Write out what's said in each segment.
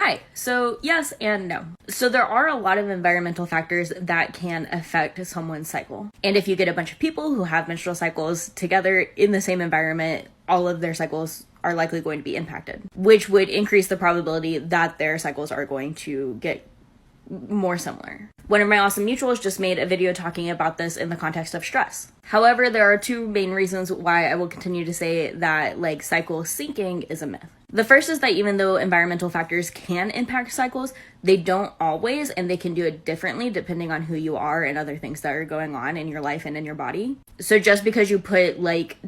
Hi. So yes and no. So there are a lot of environmental factors that can affect someone's cycle. And if you get a bunch of people who have menstrual cycles together in the same environment, all of their cycles are likely going to be impacted, which would increase the probability that their cycles are going to get more similar. One of my awesome mutuals just made a video talking about this in the context of stress. However, there are two main reasons why I will continue to say that cycle syncing is a myth. The first is that even though environmental factors can impact cycles, they don't always, and they can do it differently depending on who you are and other things that are going on in your life and in your body. So just because you put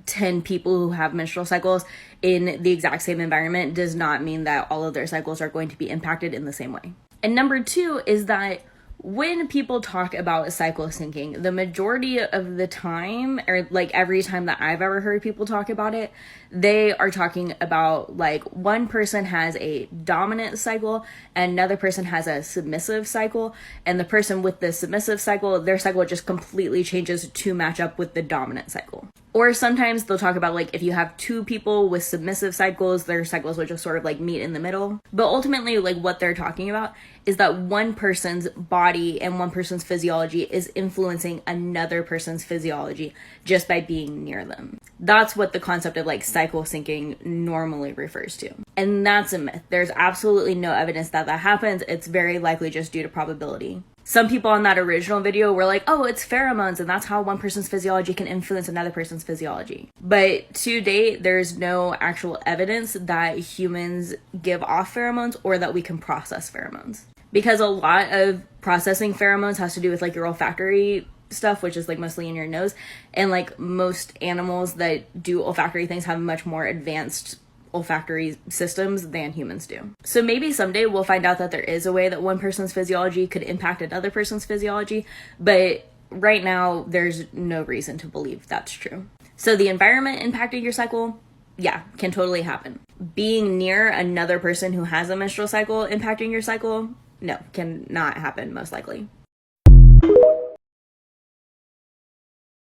10 people who have menstrual cycles in the exact same environment does not mean that all of their cycles are going to be impacted in the same way. And number two is that when people talk about cycle syncing, the majority of the time, or every time that I've ever heard people talk about it, they are talking about one person has a dominant cycle and another person has a submissive cycle, and the person with the submissive cycle, their cycle just completely changes to match up with the dominant cycle. Or sometimes they'll talk about if you have two people with submissive cycles, their cycles will just sort of meet in the middle. But ultimately, what they're talking about is that one person's body and one person's physiology is influencing another person's physiology just by being near them. That's what the concept of cycle syncing normally refers to. And that's a myth. There's absolutely no evidence that that happens. It's very likely just due to probability. Some people on that original video were like, oh, it's pheromones, and that's how one person's physiology can influence another person's physiology. But to date, there's no actual evidence that humans give off pheromones or that we can process pheromones. Because a lot of processing pheromones has to do with your olfactory stuff, which is mostly in your nose. And most animals that do olfactory things have much more advanced olfactory systems than humans do. So maybe someday we'll find out that there is a way that one person's physiology could impact another person's physiology, but right now there's no reason to believe that's true. So the environment impacting your cycle, yeah, can totally happen. Being near another person who has a menstrual cycle impacting your cycle, no, cannot happen most likely.